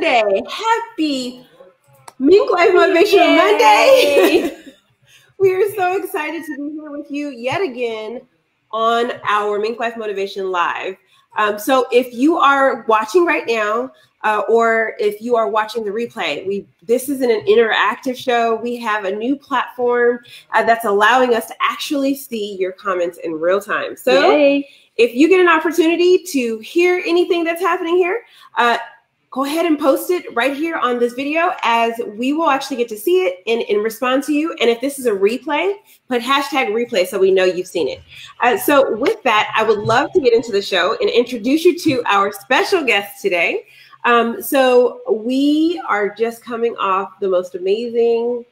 Monday. Happy MinkLife Motivation Monday. We are so excited to be here with you yet again on our MinkLife Motivation Live. So if you are watching right now, or if you are watching the replay, this is an interactive show. We have a new platform that's allowing us to actually see your comments in real time. So if you get an opportunity to hear anything that's happening here, go ahead and post it right here on this video, as we will actually get to see it and respond to you. And if this is a replay, put hashtag replay so we know you've seen it. So with that, I would love to get into the show and introduce you to our special guest today. So we are just coming off the most amazing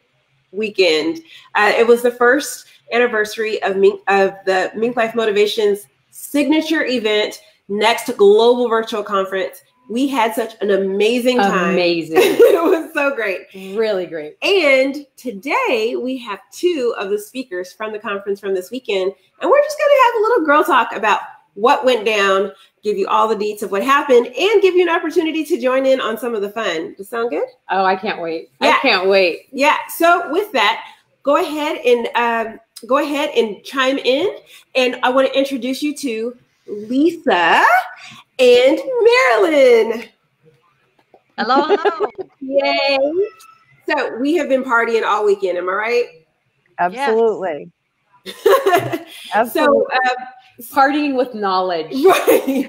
weekend. It was the first anniversary of the MinkLife Motivation's signature event, Next Global Virtual Conference. We had such an amazing time. Amazing. It was so great. Really great. And today we have two of the speakers from the conference from this weekend. And we're just going to have a little girl talk about what went down, give you all the deets of what happened, and give you an opportunity to join in on some of the fun. Does that sound good? Oh, I can't wait. Yeah. I can't wait. Yeah. So with that, go ahead and chime in. And I want to introduce you to Lisa and Marilyn. Hello, hello. Yay. So we have been partying all weekend, am I right? Absolutely. Yes. Absolutely. So partying with knowledge. Right.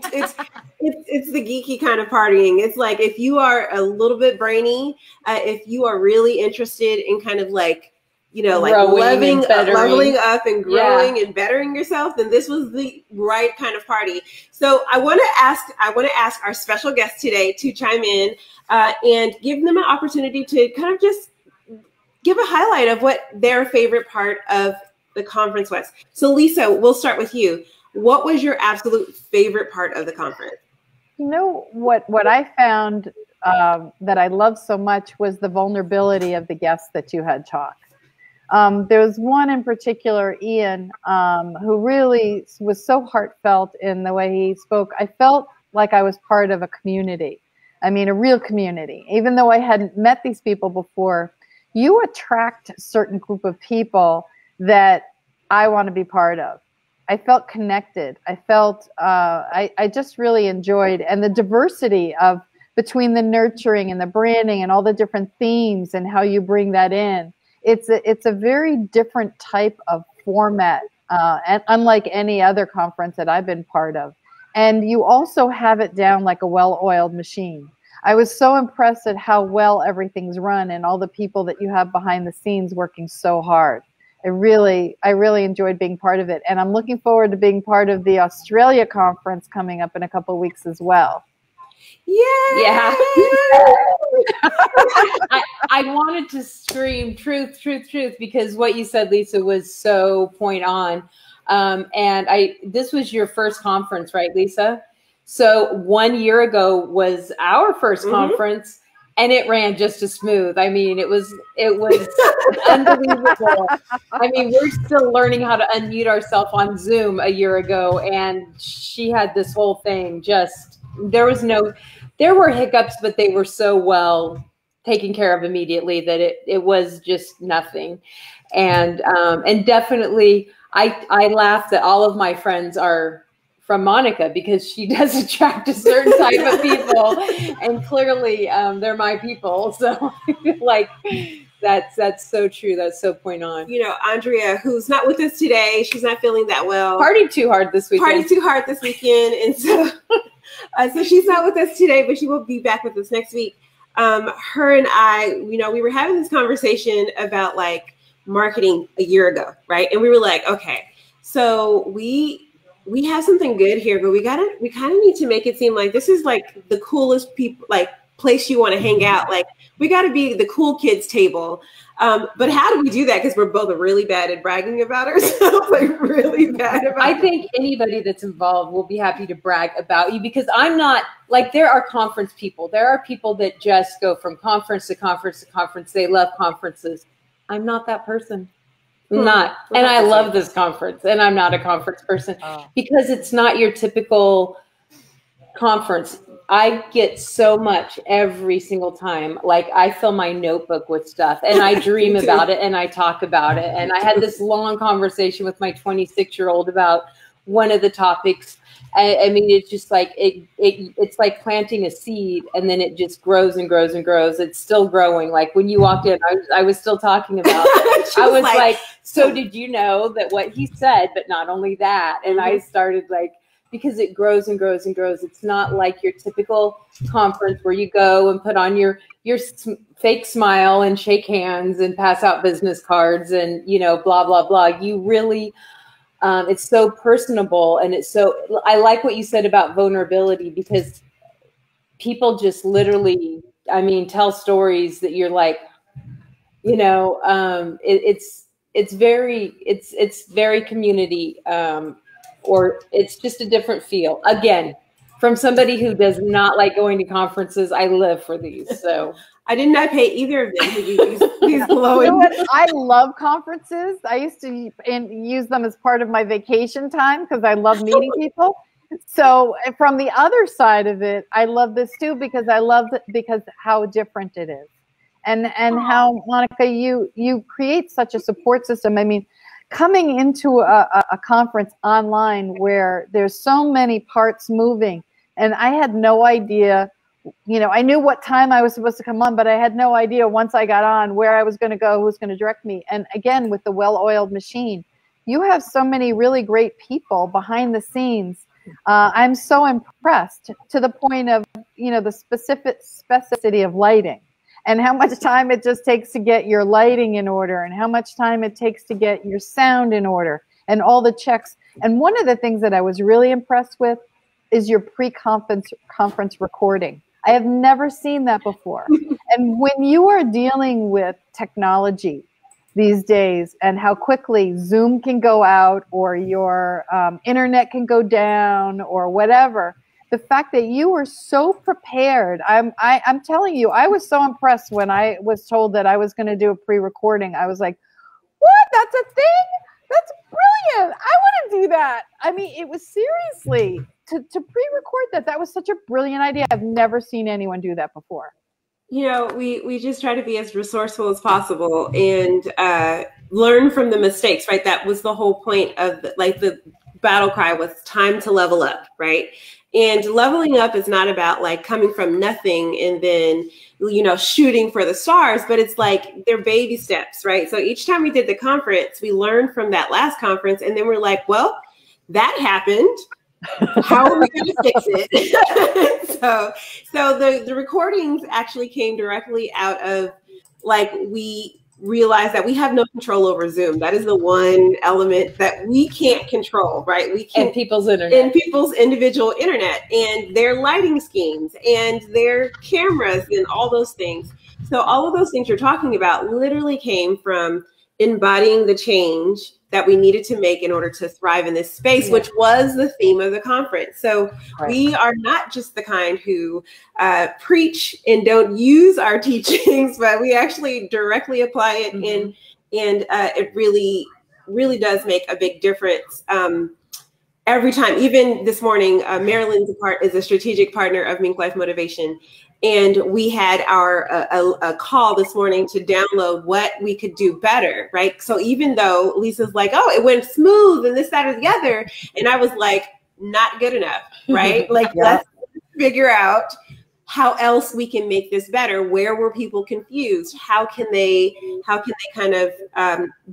It's the geeky kind of partying. It's like, if you are a little bit brainy, if you are really interested in kind of like, you know, like leveling up and growing and bettering yourself, then this was the right kind of party. So I want to ask our special guest today to chime in and give them an opportunity to kind of just give a highlight of what their favorite part of the conference was. So Lisa, we'll start with you. What was your absolute favorite part of the conference? You know, what I found that I loved so much was the vulnerability of the guests that you had talk. There was one in particular, Ian, who really was so heartfelt in the way he spoke. I felt like I was part of a community. I mean, a real community. Even though I hadn't met these people before, you attract a certain group of people that I want to be part of. I felt connected. I felt, I just really enjoyed, and the diversity of between the nurturing and the branding and all the different themes and how you bring that in. It's a very different type of format, and unlike any other conference that I've been part of. And you also have it down like a well-oiled machine. I was so impressed at how well everything's run and all the people that you have behind the scenes working so hard. I really enjoyed being part of it. And I'm looking forward to being part of the Australia conference coming up in a couple of weeks as well. Yay! Yeah. I wanted to scream truth, truth, truth, because what you said, Lisa, was so point on. And this was your first conference, right, Lisa? So 1 year ago was our first conference, and it ran just as smooth. I mean, it was unbelievable. I mean, we're still learning how to unmute ourselves on Zoom a year ago, and she had this whole thing just, there were hiccups, but they were so well taken care of immediately that it was just nothing. And definitely I laugh that all of my friends are from Monica, because she does attract a certain type of people, and clearly they're my people. So I feel like that's so true. That's so point on. You know, Andrea, who's not with us today, she's not feeling that well. Partied too hard this weekend. And so so she's not with us today, but she will be back with us next week. Her and I, you know, we were having this conversation about like marketing a year ago, right? And we were like, okay, so we have something good here, but we kind of need to make it seem like this is like the coolest people, like place you want to hang out. Like, we got to be the cool kids table. But how do we do that? Because we're both really bad at bragging about ourselves, like really bad about I think anybody that's involved will be happy to brag about you, because I'm not, like, there are conference people. There are people that just go from conference to conference to conference. They love conferences. I'm not that person. I'm not. And I love this conference, and I'm not a conference person because it's not your typical conference. I get so much every single time. Like I fill my notebook with stuff and I dream about it and I talk about it. And I had this long conversation with my 26-year-old about one of the topics. I mean, it's just like, it's like planting a seed and then it just grows and grows and grows. It's still growing. Like when you walked in, I was still talking about it. I was like, so did you know that what he said, but not only that. And I started like, because it grows and grows and grows. It's not like your typical conference where you go and put on your fake smile and shake hands and pass out business cards and, you know, blah, blah, blah. You really, it's so personable. And it's so, I like what you said about vulnerability, because people just literally, I mean, tell stories that you're like, you know, it's very community, or it's just a different feel. Again, from somebody who does not like going to conferences, I live for these. So I did not pay either of them to use these glowing. You know what? I love conferences. I used to use them as part of my vacation time because I love meeting people. So from the other side of it, I love this too because I love it because how different it is, and how, Monica, you create such a support system. I mean, coming into a conference online where there's so many parts moving, and I had no idea, you know, I knew what time I was supposed to come on, but I had no idea once I got on where I was going to go, who was going to direct me. And again, with the well-oiled machine, you have so many really great people behind the scenes. I'm so impressed, to the point of, you know, the specificity of lighting, and how much time it just takes to get your lighting in order, and how much time it takes to get your sound in order, and all the checks. And one of the things that I was really impressed with is your conference recording. I have never seen that before. And when you are dealing with technology these days, and how quickly Zoom can go out, or your internet can go down, or whatever, the fact that you were so prepared, I'm telling you, I was so impressed when I was told that I was going to do a pre-recording. I was like, what? That's a thing? That's brilliant. I want to do that. I mean, it was seriously, to pre-record that. That was such a brilliant idea. I've never seen anyone do that before. You know, we just try to be as resourceful as possible and learn from the mistakes, right? That was the whole point of the battle cry was time to level up, right? And leveling up is not about like coming from nothing and then, you know, shooting for the stars, but it's like they're baby steps, right? So each time we did the conference, we learned from that last conference, and then we're like, well, that happened. How are we going to fix it? so the recordings actually came directly out of, like, we realized that we have no control over Zoom. That is the one element that we can't control, right? We can't. And people's internet. And people's individual internet and their lighting schemes and their cameras and all those things. So all of those things you're talking about literally came from embodying the change that we needed to make in order to thrive in this space, which was the theme of the conference. So we are not just the kind who preach and don't use our teachings, but we actually directly apply it, and it really, really does make a big difference every time. Even this morning, Marilyn is a strategic partner of MinkLife Motivation. And we had a call this morning to download what we could do better, right? So even though Lisa's like, oh, it went smooth and this, that, or the other, and I was like, not good enough, right? Like, let's figure out how else we can make this better. Where were people confused? How can they kind of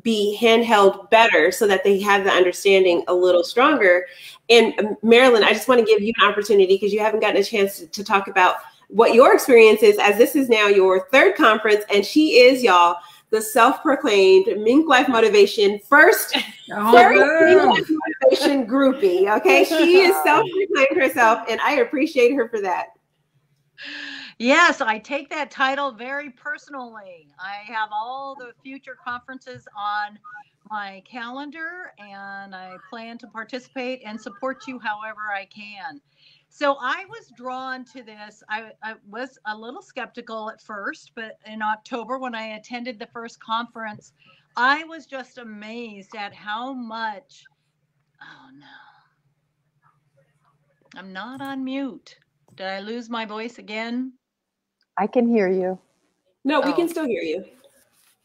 be handheld better so that they have the understanding a little stronger? And Marilyn, I just want to give you an opportunity, because you haven't gotten a chance to talk about what your experience is, as this is now your third conference, and she is, y'all, the self-proclaimed MinkLife Motivation first MinkLife Motivation groupie. Okay, she is self-proclaimed herself, and I appreciate her for that. Yes, I take that title very personally. I have all the future conferences on my calendar, and I plan to participate and support you however I can. So I was drawn to this. I was a little skeptical at first, but in October, when I attended the first conference, I was just amazed at how much, oh no, I'm not on mute. Did I lose my voice again? I can hear you. No, we can still hear you.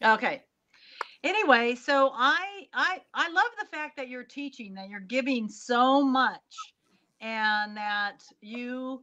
Okay. Anyway, so I love the fact that you're teaching, that you're giving so much, and that you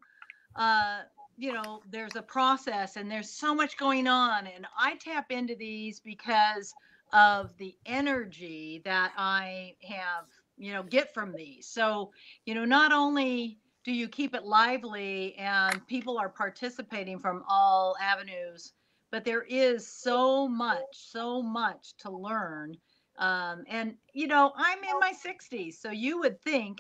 know, there's a process and there's so much going on, and I tap into these because of the energy that I have, you know, get from these. So, you know, not only do you keep it lively and people are participating from all avenues, but there is so much to learn. And, you know, I'm in my 60s, so you would think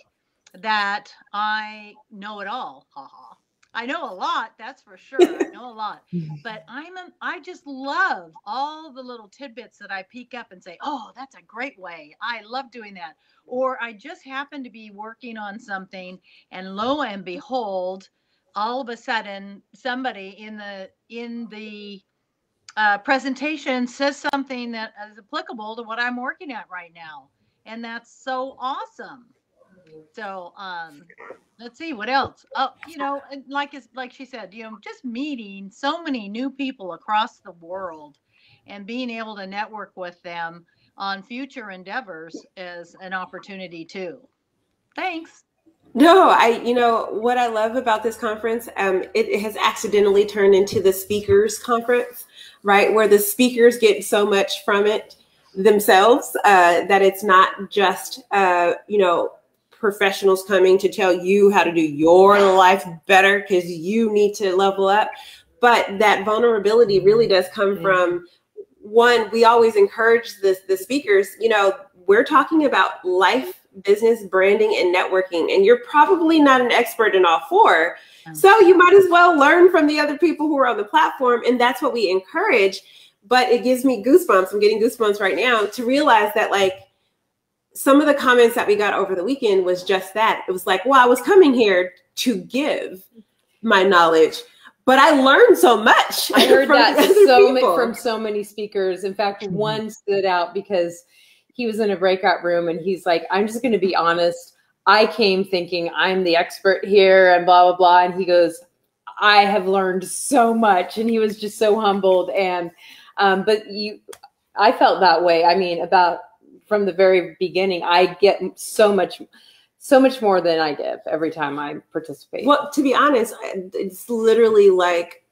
that I know it all. Haha. I know a lot, that's for sure. I know a lot, but I just love all the little tidbits that I peek up and say, oh, that's a great way. I love doing that. Or I just happen to be working on something, and lo and behold, all of a sudden somebody in the presentation says something that is applicable to what I'm working at right now. And that's so awesome. So, let's see what else. Oh, you know, like she said, you know, just meeting so many new people across the world and being able to network with them on future endeavors is an opportunity too. Thanks. No, you know, what I love about this conference, it has accidentally turned into the speakers conference, right? Where the speakers get so much from it themselves, that it's not just, you know, professionals coming to tell you how to do your life better because you need to level up. But that vulnerability really does come from, one, we always encourage the speakers, you know, we're talking about life, business, branding, and networking, and you're probably not an expert in all four. So you might as well learn from the other people who are on the platform, and that's what we encourage. But it gives me goosebumps. I'm getting goosebumps right now to realize that, like, some of the comments that we got over the weekend was just that. It was like, well, I was coming here to give my knowledge, but I learned so much. I heard that from so many speakers. In fact, one stood out because he was in a breakout room and he's like, I'm just going to be honest. I came thinking I'm the expert here and blah, blah, blah. And he goes, I have learned so much. And he was just so humbled. And, but I felt that way. I mean, from the very beginning, I get so much more than I give every time I participate. Well, to be honest, it's literally like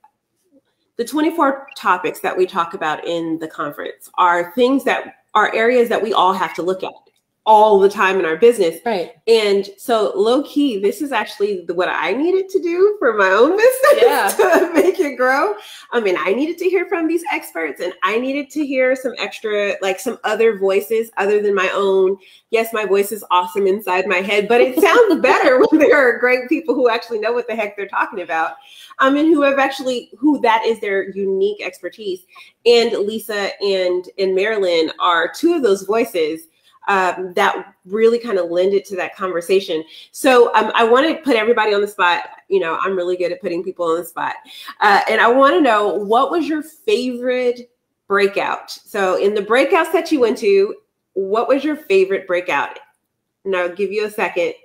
the 24 topics that we talk about in the conference are things that are areas that we all have to look at all the time in our business. Right. And so low key, this is actually what I needed to do for my own business to make it grow. I mean, I needed to hear from these experts, and I needed to hear some extra, like some other voices other than my own. Yes, my voice is awesome inside my head, but it sounds better when there are great people who actually know what the heck they're talking about. And who that is their unique expertise. And Lisa and Marilyn are two of those voices that really kind of lend it to that conversation. So I want to put everybody on the spot. You know, I'm really good at putting people on the spot. And I want to know, what was your favorite breakout? So in the breakouts that you went to, what was your favorite breakout? And I'll give you a second.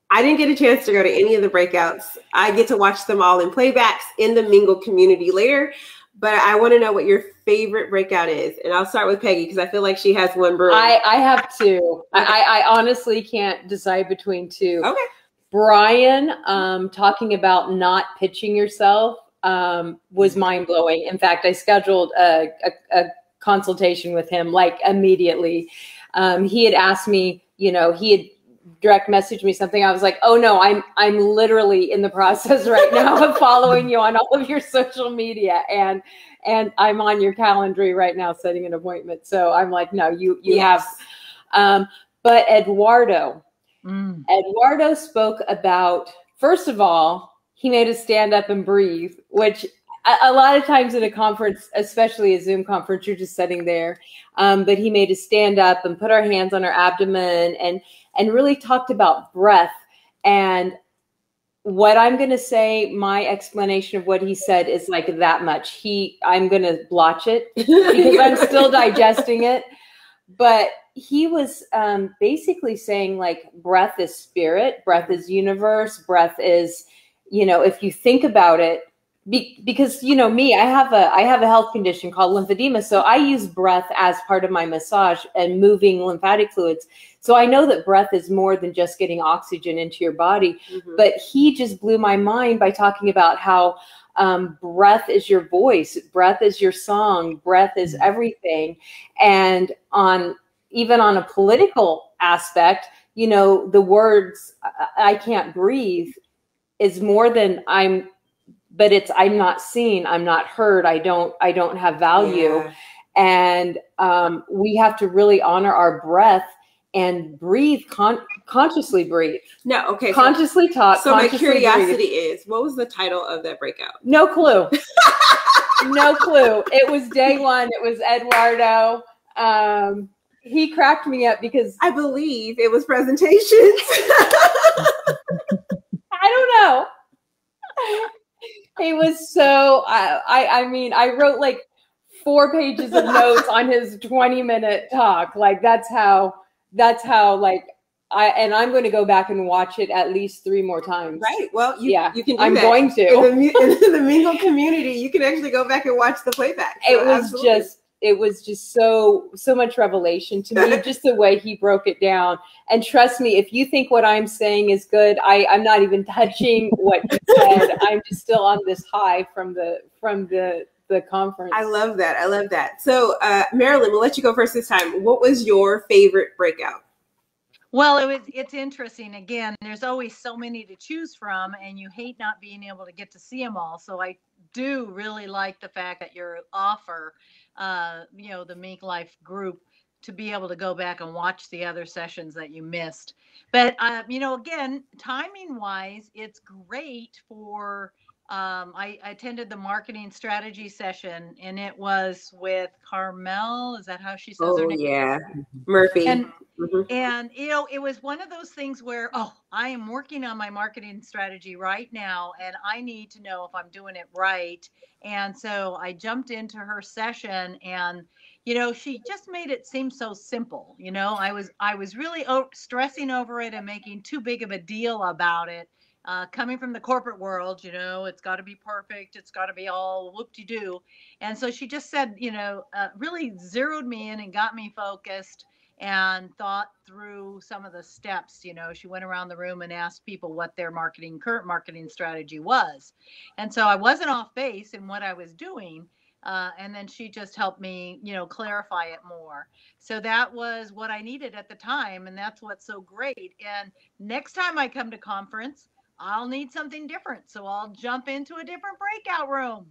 I didn't get a chance to go to any of the breakouts. I get to watch them all in playbacks in the Mingle community later. But I want to know what your favorite breakout is. And I'll start with Peggy because I feel like she has one brew. I have two. Okay. I honestly can't decide between two. Okay. Brian talking about not pitching yourself was mind-blowing. In fact, I scheduled a consultation with him like immediately. He had asked me, you know, he had direct messaged me something. I was like, oh no, I'm literally in the process right now of following you on all of your social media, and I'm on your Calendly right now setting an appointment. So I'm like, no, you yes. have. But Eduardo spoke about, first of all, he made us stand up and breathe, which a lot of times in a conference, especially a Zoom conference, you're just sitting there. But he made us stand up and put our hands on our abdomen and really talked about breath. And what I'm going to say, my explanation of what he said is like that much. I'm going to blotch it because I'm still digesting it. But he was basically saying, like, breath is spirit, breath is universe, breath is if you think about it, because me, I have a health condition called lymphedema, so I use breath as part of my massage and moving lymphatic fluids. So I know that breath is more than just getting oxygen into your body. But he just blew my mind by talking about how breath is your voice, breath is your song, breath is everything. And even on a political aspect, the words "I can't breathe" is more than I'm not seen, I'm not heard, I don't have value. Yeah. And we have to really honor our breath and breathe, consciously breathe. No, okay. Consciously talk. So my curiosity is, what was the title of that breakout? No clue. No clue. It was day one. It was Eduardo. He cracked me up because I believe it was presentations. I don't know. He was so, I wrote like 4 pages of notes on his 20-minute talk. Like that's how I'm going to go back and watch it at least 3 more times. Right. Well, you can do I'm that. going to. In the Mingle community, you can actually go back and watch the playback. So it was just so much revelation to me, just the way he broke it down. And trust me, if you think what I'm saying is good, I'm not even touching what you said. I'm just still on this high from the conference. I love that. So Marilyn, we'll let you go first this time. What was your favorite breakout? Well, it's interesting. Again, there's always so many to choose from, and you hate not being able to get to see them all. So I do really like the fact that you offer, the MinkLife group to be able to go back and watch the other sessions that you missed. But, again, timing wise, it's great for, I attended the marketing strategy session, and it was with Carmel. Is that how she says her name? Yeah. Murphy. And it was one of those things where, I am working on my marketing strategy right now, and I need to know if I'm doing it right. And so I jumped into her session, and, she just made it seem so simple. I was really stressing over it and making too big of a deal about it. Coming from the corporate world, it's got to be perfect. It's got to be all whoop-de-doo. And so she just said, really zeroed me in and got me focused and thought through some of the steps. She went around the room and asked people what their current marketing strategy was. And so I wasn't off base in what I was doing. And then she just helped me, clarify it more. So that was what I needed at the time. And that's what's so great. And next time I come to conference, I'll need something different. So I'll jump into a different breakout room.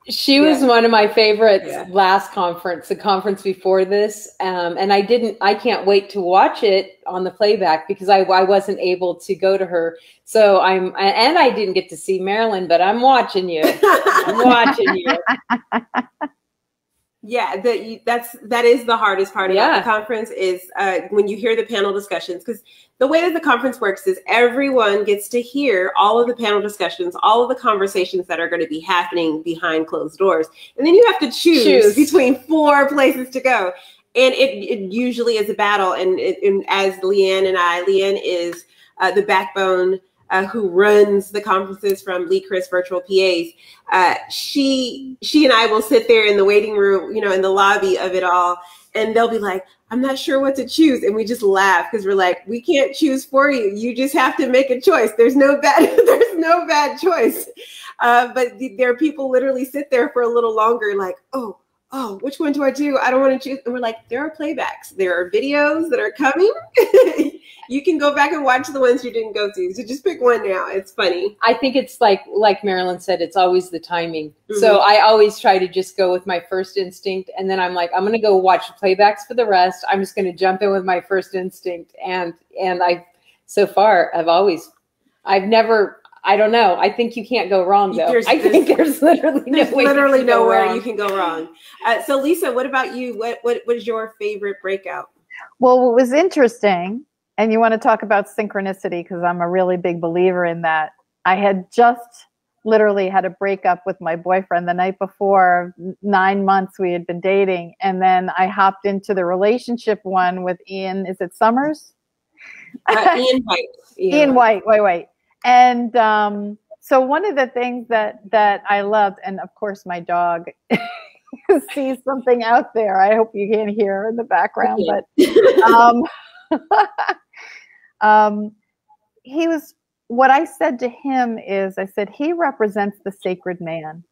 She was one of my favorites last conference, the conference before this. And I can't wait to watch it on the playback because I wasn't able to go to her. So I didn't get to see Marilyn, but I'm watching you. I'm watching you. Yeah, that is the hardest part about the conference is when you hear the panel discussions, because the way that the conference works is everyone gets to hear all of the panel discussions, all of the conversations that are going to be happening behind closed doors. And then you have to choose between 4 places to go. And it usually is a battle. And as Leanne is the backbone who runs the conferences from Lee Chris Virtual PAs. She and I will sit there in the waiting room, in the lobby of it all, and they'll be like, I'm not sure what to choose. And we just laugh because we're like, we can't choose for you. You just have to make a choice. There's no bad choice. But there are people literally sit there for a little longer like, oh, which one do I do? I don't want to choose. And we're like, there are playbacks. There are videos that are coming. You can go back and watch the ones you didn't go to. So just pick one now. It's funny. I think it's like Marilyn said, it's always the timing. Mm-hmm. So I always try to just go with my first instinct. And then I'm like, I'm going to go watch the playbacks for the rest. I'm just going to jump in with my first instinct. And I don't know. I think you can't go wrong, though. I think there's literally nowhere you can go wrong. So Lisa, what about you? What was your favorite breakout? Well, what was interesting, and you want to talk about synchronicity because I'm a really big believer in that. I had just literally had a breakup with my boyfriend the night before. 9 months we had been dating. And then I hopped into the relationship one with Ian. Is it Summers? Ian White. Ian White. Wait. And So one of the things that I loved, and of course my dog sees something out there. I hope you can't hear in the background, but he was, what I said to him is, I said, he represents the sacred man.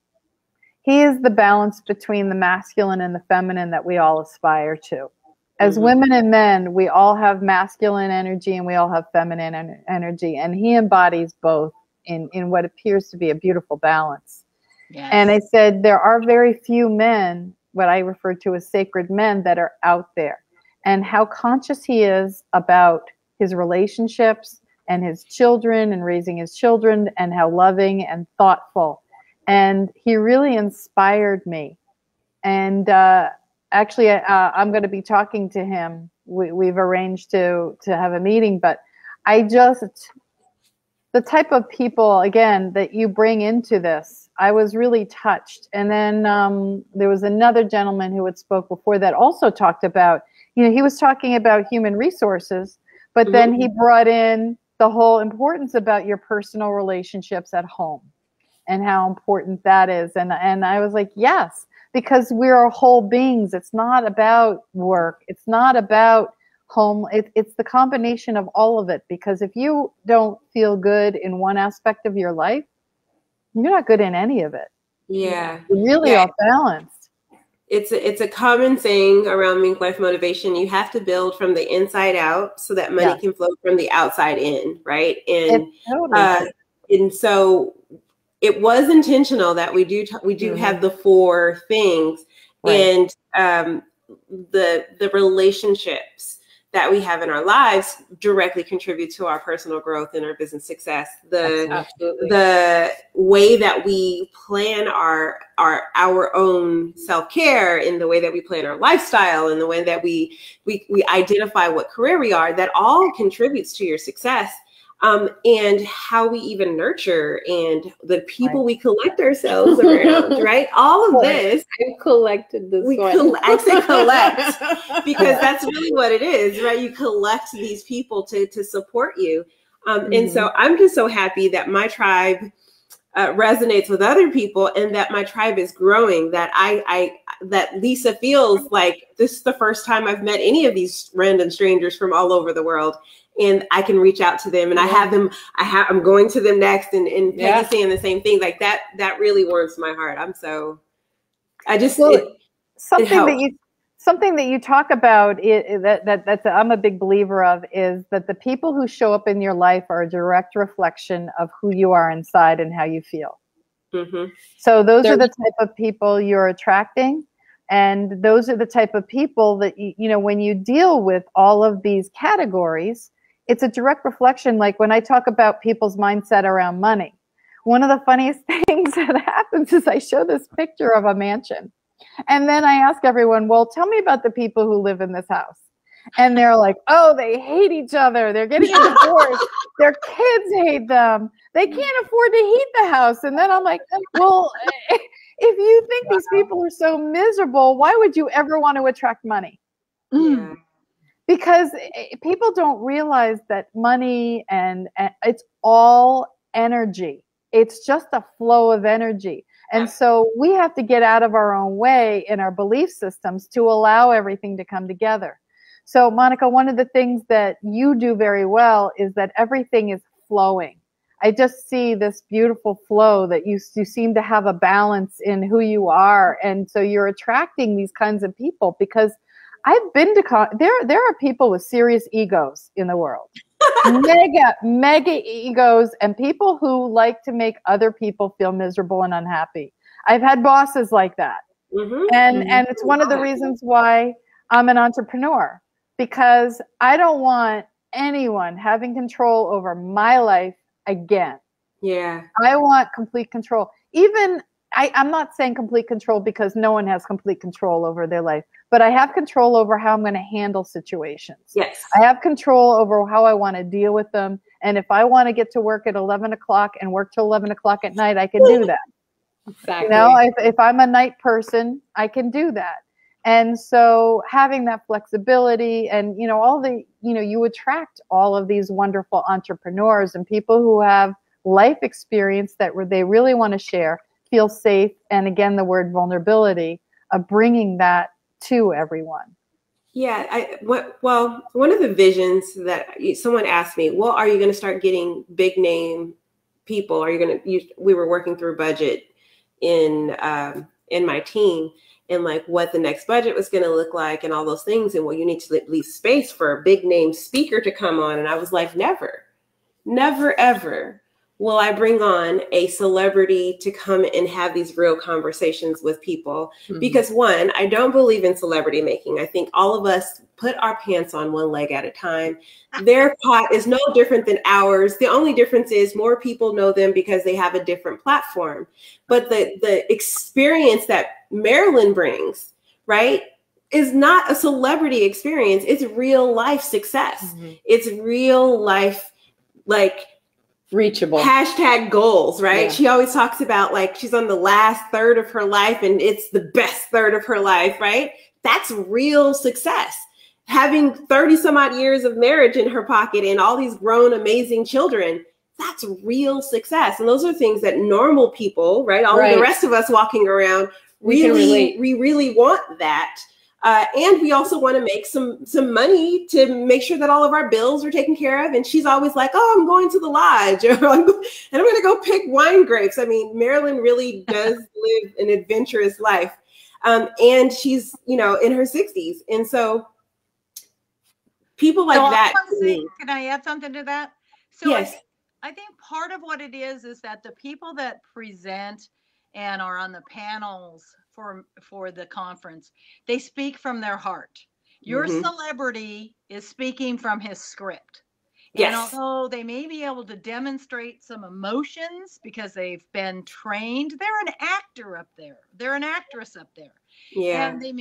He is the balance between the masculine and the feminine that we all aspire to. As women and men, we all have masculine energy and we all have feminine energy, and he embodies both in what appears to be a beautiful balance. Yes. And I said, there are very few men, what I refer to as sacred men, that are out there. And how conscious he is about his relationships and his children and raising his children, and how loving and thoughtful. And he really inspired me. And actually, I'm going to be talking to him. We've arranged to have a meeting, but the type of people, again, that you bring into this, I was really touched. And then there was another gentleman who had spoke before that also talked about, he was talking about human resources, but then he brought in the whole importance about your personal relationships at home and how important that is. And I was like, yes, because we're whole beings. It's not about work. It's not about home. It's the combination of all of it, because if you don't feel good in one aspect of your life, you're not good in any of it. Yeah. You're really off balance. It's a common saying around MinkLife Motivation. You have to build from the inside out so that money can flow from the outside in, right? And and so it was intentional that we do have the 4 things, and the relationships that we have in our lives directly contribute to our personal growth and our business success. The way that we plan our own self-care, in the way that we plan our lifestyle, in the way that we identify what career we are, that all contributes to your success. And how we even nurture, and the people we collect ourselves around, right? All of this. I collected this one. I say collect because that's really what it is, right? You collect these people to support you. And so I'm just so happy that my tribe resonates with other people, and that my tribe is growing, that that Lisa feels like this is the first time I've met any of these random strangers from all over the world. And I can reach out to them, and I'm going to them next, and Peggy saying the same thing. Like that really warms my heart. Something that you talk about that's I'm a big believer of, is that the people who show up in your life are a direct reflection of who you are inside and how you feel. So those are the type of people you're attracting. And those are the type of people that, when you deal with all of these categories, it's a direct reflection. Like when I talk about people's mindset around money, one of the funniest things that happens is I show this picture of a mansion. And then I ask everyone, well, tell me about the people who live in this house. And they're like, oh, they hate each other. They're getting a divorce. Their kids hate them. They can't afford to heat the house. And then I'm like, well, if you think these people are so miserable, why would you ever want to attract money? Yeah. Because people don't realize that money and it's all energy. It's just a flow of energy. And so we have to get out of our own way in our belief systems to allow everything to come together. So Monica, one of the things that you do very well is that everything is flowing. I just see this beautiful flow that you seem to have a balance in who you are. And so you're attracting these kinds of people, because I've been to, there are people with serious egos in the world, mega egos, and people who like to make other people feel miserable and unhappy. I've had bosses like that. And it's one of the reasons why I'm an entrepreneur, because I don't want anyone having control over my life again. Yeah. I want complete control. Even I'm not saying complete control, because no one has complete control over their life, but I have control over how I'm going to handle situations. Yes. I have control over how I want to deal with them. And if I want to get to work at 11 o'clock and work till 11 o'clock at night, I can do that. Exactly. If I'm a night person, I can do that. And so having that flexibility and, you attract all of these wonderful entrepreneurs and people who have life experience that they really want to share, feel safe, and again, the word vulnerability, of bringing that to everyone. Yeah, well, one of the visions that someone asked me, well, are you going to start getting big name people? Are you going to, we were working through budget in my team, and like what the next budget was going to look like and all those things. And well, you need to leave space for a big name speaker to come on. And I was like, never, ever will I bring on a celebrity to come and have these real conversations with people. Mm-hmm. Because one, I don't believe in celebrity making. I think all of us put our pants on one leg at a time. Their pot is no different than ours. The only difference is more people know them because they have a different platform. But the experience that Marilyn brings, right, is not a celebrity experience. It's real life success. Mm-hmm. It's real life, like, reachable hashtag goals, right? Yeah. She always talks about like she's on the last third of her life and it's the best third of her life, right? That's real success. Having 30 some odd years of marriage in her pocket and all these grown amazing children, that's real success. And those are things that normal people, right? All the rest of us walking around, we really want that. And we also want to make some money to make sure that all of our bills are taken care of. And she's always like, oh, I'm going to the lodge, and I'm going to go pick wine grapes. I mean, Marilyn really does live an adventurous life. And she's, in her 60s. And so people like that. Can I add something to that? So yes. I think part of what it is that the people that present and are on the panels for the conference, they speak from their heart. Your mm-hmm. celebrity is speaking from his script. Yes. And although they may be able to demonstrate some emotions because they've been trained, they're an actor up there. They're an actress up there. Yeah. And they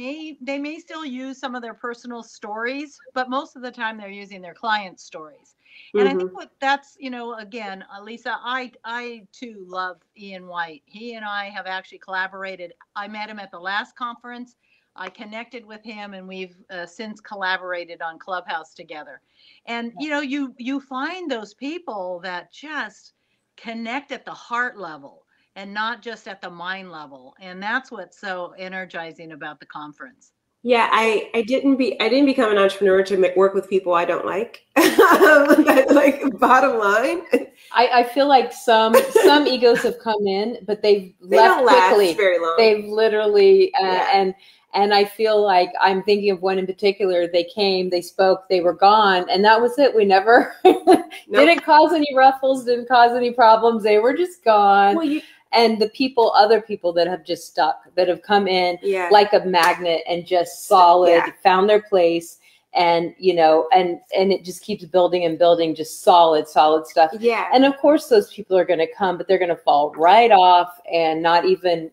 may still use some of their personal stories, but most of the time they're using their clients' stories. And mm-hmm. I think that's, again, Lisa, I too love Ian White. He and I have actually collaborated. I met him at the last conference. I connected with him, and we've since collaborated on Clubhouse together. And, you find those people that just connect at the heart level and not just at the mind level. And that's what's so energizing about the conference. Yeah, I didn't become an entrepreneur to work with people I don't like. Like bottom line. I feel like some egos have come in, but they've left quickly. Very long. They've literally and I feel like I'm thinking of one in particular. They came, they spoke, they were gone, and that was it. We never didn't cause any ruffles, didn't cause any problems. They were just gone. Well, and the other people that have just stuck, that have come in like a magnet and just solid, found their place, and and it just keeps building and building, just solid stuff. Yeah. And of course those people are going to come, but they're going to fall right off and not even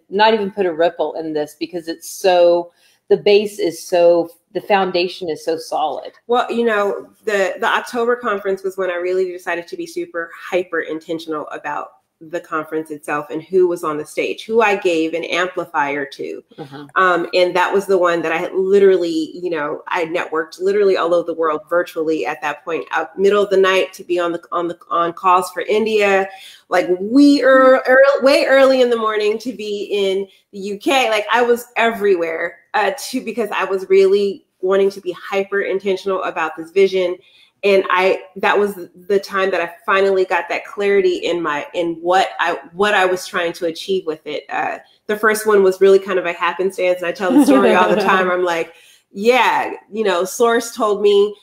put a ripple in this, because it's so, the base is so, the foundation is so solid. Well, the October conference was when I really decided to be super hyper intentional about the conference itself and who was on the stage, who I gave an amplifier to. Uh-huh. And that was the one that I had literally, I networked literally all over the world virtually at that point, out middle of the night to be on calls for India, like way early in the morning to be in the UK. Like I was everywhere because I was really wanting to be hyper intentional about this vision. And that was the time that I finally got that clarity in what I was trying to achieve with it. The first one was really kind of a happenstance. And I tell the story all the time. I'm like, Source told me,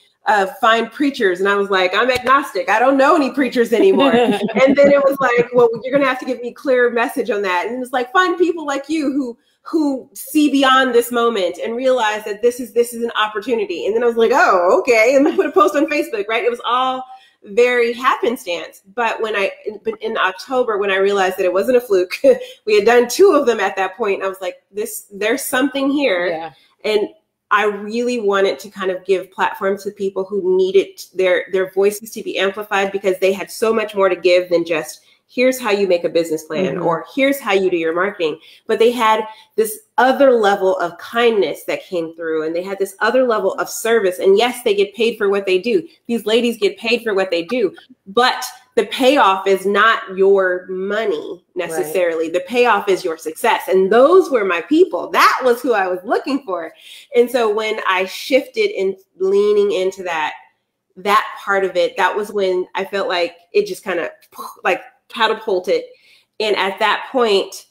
find preachers. And I was like, I'm agnostic. I don't know any preachers anymore. And then it was like, well, you're going to have to give me a clear message on that. And it's like, find people like you who see beyond this moment and realize that this is an opportunity. And then I was like, oh, okay. And then put a post on Facebook, right? It was all very happenstance. But in October, when I realized that it wasn't a fluke, we had done 2 of them at that point. And I was like, there's something here. Yeah. And I really wanted to kind of give platform to people who needed their voices to be amplified, because they had so much more to give than just, here's how you make a business plan, mm-hmm. or here's how you do your marketing. But they had this other level of kindness that came through, and they had this other level of service. And yes, they get paid for what they do. These ladies get paid for what they do, but the payoff is not your money necessarily. Right. The payoff is your success. And those were my people. That was who I was looking for. And so when I shifted in leaning into that part of it, that was when I felt like it just kind of like catapulted. And at that point,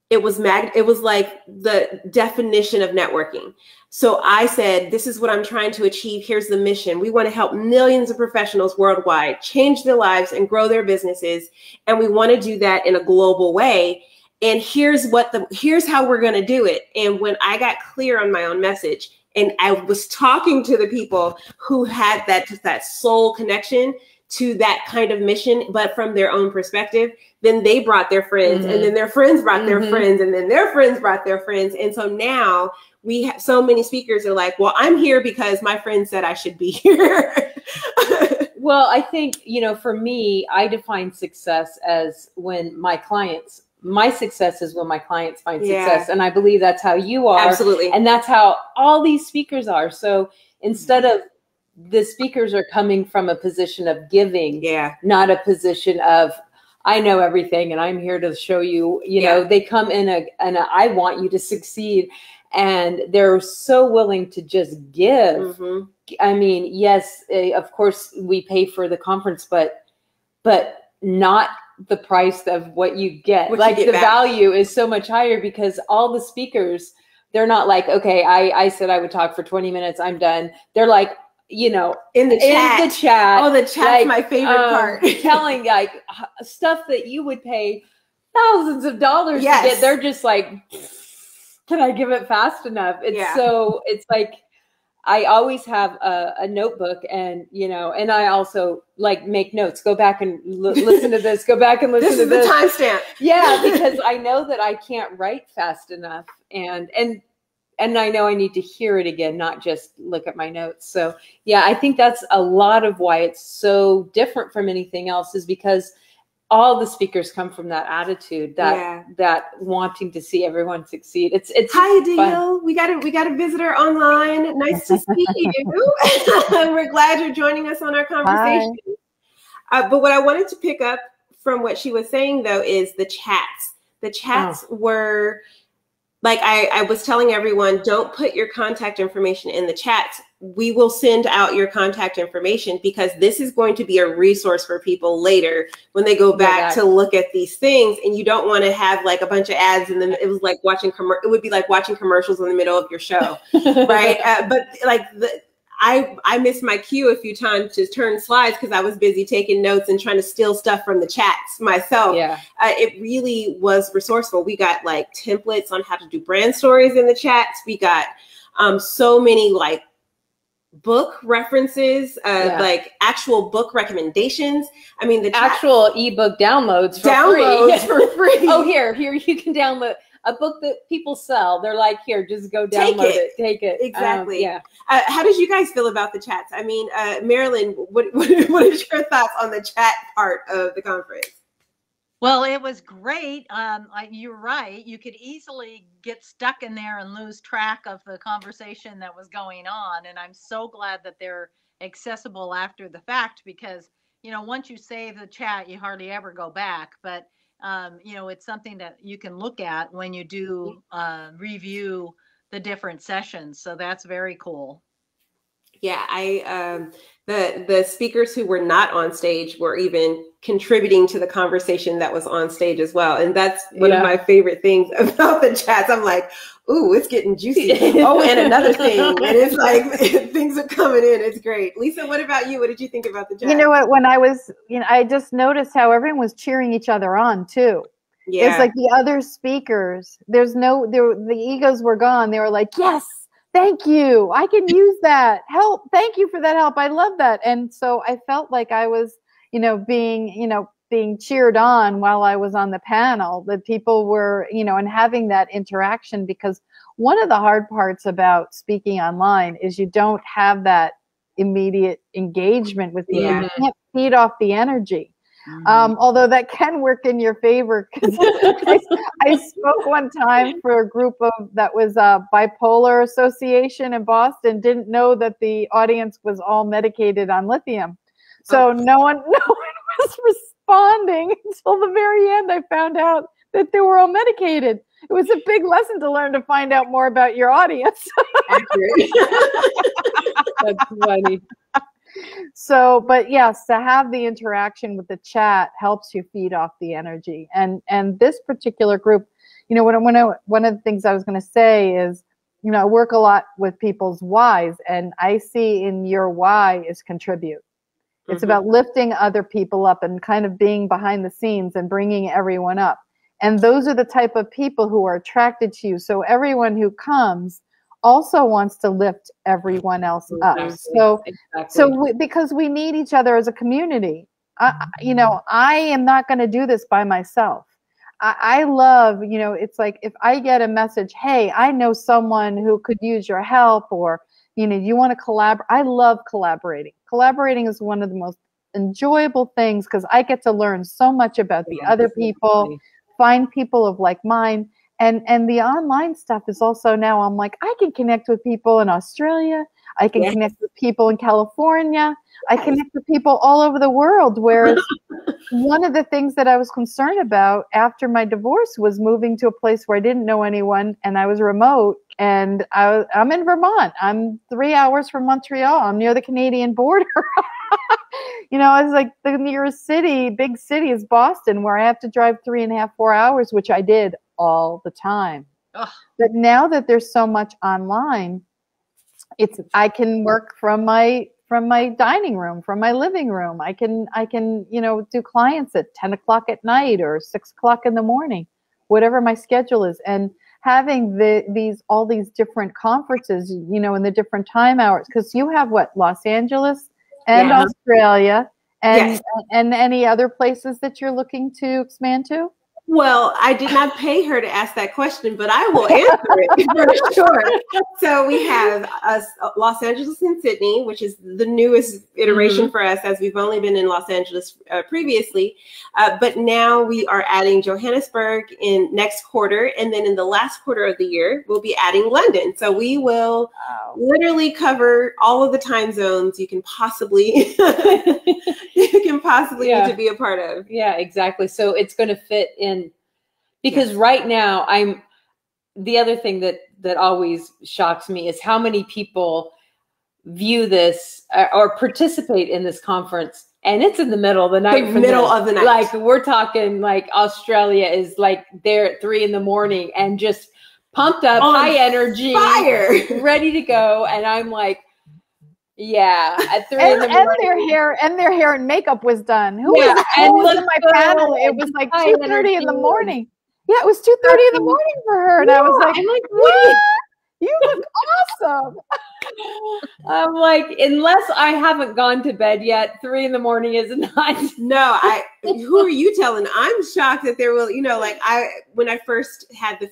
it was like the definition of networking. So I said, this is what I'm trying to achieve. Here's the mission. We want to help millions of professionals worldwide change their lives and grow their businesses. And we want to do that in a global way. And here's how we're going to do it. And when I got clear on my own message, and I was talking to the people who had that soul connection to that kind of mission, but from their own perspective, then they brought their friends, and then their friends brought their friends, and then their friends brought their friends. And so now we have so many speakers are like, well, I'm here because my friend said I should be here. Well, I think, for me, I define success as when my success is when my clients find success. And I believe that's how you are. Absolutely. And that's how all these speakers are. So instead of the speakers are coming from a position of giving, not a position of, I know everything and I'm here to show you, they come in a I want you to succeed. And they're so willing to just give. I mean, yes, of course we pay for the conference, but not the price of what you get. Like the value is so much higher because all the speakers, they're not like, okay, I said I would talk for 20 minutes. I'm done. They're like, in the chat. Oh, the chat's my favorite part. Telling like stuff that you would pay thousands of dollars to get. They're just like, can I give it fast enough? It's like, I always have a notebook and, and I also like make notes, go back and listen to this, go back and listen to this. This is the timestamp. Yeah, because I know that I can't write fast enough. And I know I need to hear it again, not just look at my notes. So yeah, I think that's a lot of why it's so different from anything else is because all the speakers come from that attitude, that wanting to see everyone succeed. It's hi, Adele. We got a visitor online. Nice to see you. We're glad you're joining us on our conversation. But what I wanted to pick up from what she was saying though is the chats. The chats were like I was telling everyone, don't put your contact information in the chats. We will send out your contact information because this is going to be a resource for people later when they go back to look at these things. And you don't want to have like a bunch of ads and then it was like it would be like watching commercials in the middle of your show, right? But like I missed my cue a few times to turn slides because I was busy taking notes and trying to steal stuff from the chats myself. It really was resourceful. We got like templates on how to do brand stories in the chats. We got so many like book references, like actual book recommendations. I mean, the actual ebook downloads for free. Oh, here you can download a book that people sell. They're like, here, just go download it. Take it. Exactly. How did you guys feel about the chats? I mean, Marilyn, what is your thoughts on the chat part of the conference? Well, it was great. You're right. You could easily get stuck in there and lose track of the conversation that was going on. And I'm so glad that they're accessible after the fact because, once you save the chat, you hardly ever go back. But, it's something that you can look at when you do review the different sessions. So that's very cool. Yeah, the speakers who were not on stage were even contributing to the conversation that was on stage as well. And that's one of my favorite things about the chats. I'm like, ooh, it's getting juicy. Oh, and another thing. And it's like things are coming in. It's great. Lisa, what about you? What did you think about the chat? You know what? When I was, I just noticed how everyone was cheering each other on too. Yeah. It's like the other speakers, the egos were gone. They were like, yes. Thank you. I can use that. Help. Thank you for that help. I love that. And so I felt like I was, being cheered on while I was on the panel, that people were, and having that interaction, because one of the hard parts about speaking online is you don't have that immediate engagement with people. You can't feed off the energy. Although that can work in your favor, because I spoke one time for a group that was a bipolar association in Boston, didn't know that the audience was all medicated on lithium. So no one was was responding until the very end. I found out that they were all medicated. It was a big lesson to learn to find out more about your audience. That's funny. So, but yes, to have the interaction with the chat helps you feed off the energy. And this particular group, you know, one of the things I was going to say is, you know, I work a lot with people's whys, and I see in your why is contribute. It's about lifting other people up and kind of being behind the scenes and bringing everyone up. And those are the type of people who are attracted to you. So everyone who comes also wants to lift everyone else up. So because we need each other as a community. You know, I am not going to do this by myself. I love, you know, it's like if I get a message, hey, I know someone who could use your help, or, you know, you want to collaborate. I love collaborating. Collaborating is one of the most enjoyable things because I get to learn so much about the other people, find people of like mind. And the online stuff is also now, I'm like, I can connect with people in Australia. I can connect with people in California. I connect with people all over the world. Whereas one of the things that I was concerned about after my divorce was moving to a place where I didn't know anyone and I was remote. And I'm in Vermont. I'm 3 hours from Montreal. I'm near the Canadian border. You know, it's like the nearest city, big city is Boston, where I have to drive 3.5, 4 hours, which I did all the time. Ugh. But now that there's so much online, I can work from my dining room, from my living room. I can, you know, do clients at 10 o'clock at night or 6 o'clock in the morning, whatever my schedule is. And having all these different conferences, you know, in the different time hours, because you have Los Angeles and Australia and any other places that you're looking to expand to? Well, I did not pay her to ask that question, but I will answer it for sure. So we have Los Angeles and Sydney, which is the newest iteration for us, as we've only been in Los Angeles previously. But now we are adding Johannesburg in next quarter. And then in the last quarter of the year, we'll be adding London. So we will literally cover all of the time zones you can possibly, need to be a part of. Yeah, exactly. So it's going to fit in. Because right now, the other thing that always shocks me is how many people view this or participate in this conference, and it's in the middle of the night. Of the night. Like, we're talking like Australia is like there at 3 a.m. and just pumped up, high energy, fire, ready to go. And I'm like, yeah, at 3 in the morning. And their hair and makeup was done. Who was in my panel? It was like 2:30 in the morning. Yeah, it was 2:30 in the morning for her. And I was like, what? You look awesome. I'm like, unless I haven't gone to bed yet, 3 in the morning is not. No, who are you telling? I'm shocked that there will, you know, like when I first had the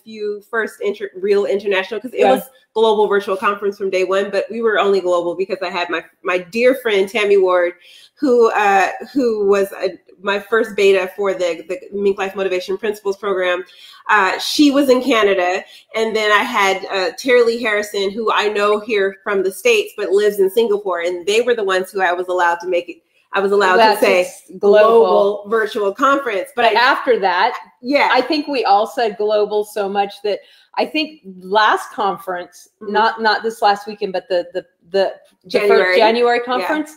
first real international, because it was global virtual conference from day one, but we were only global because I had my dear friend, Tammy Ward, who was my first beta for the MinkLife Motivation Principles program. She was in Canada. And then I had Terry Lee Harrison, who I know here from the States, but lives in Singapore. And they were the ones who I was allowed to make it. I was allowed to say global virtual conference. But after that, I think we all said global so much that I think last conference, not this last weekend, but the January conference,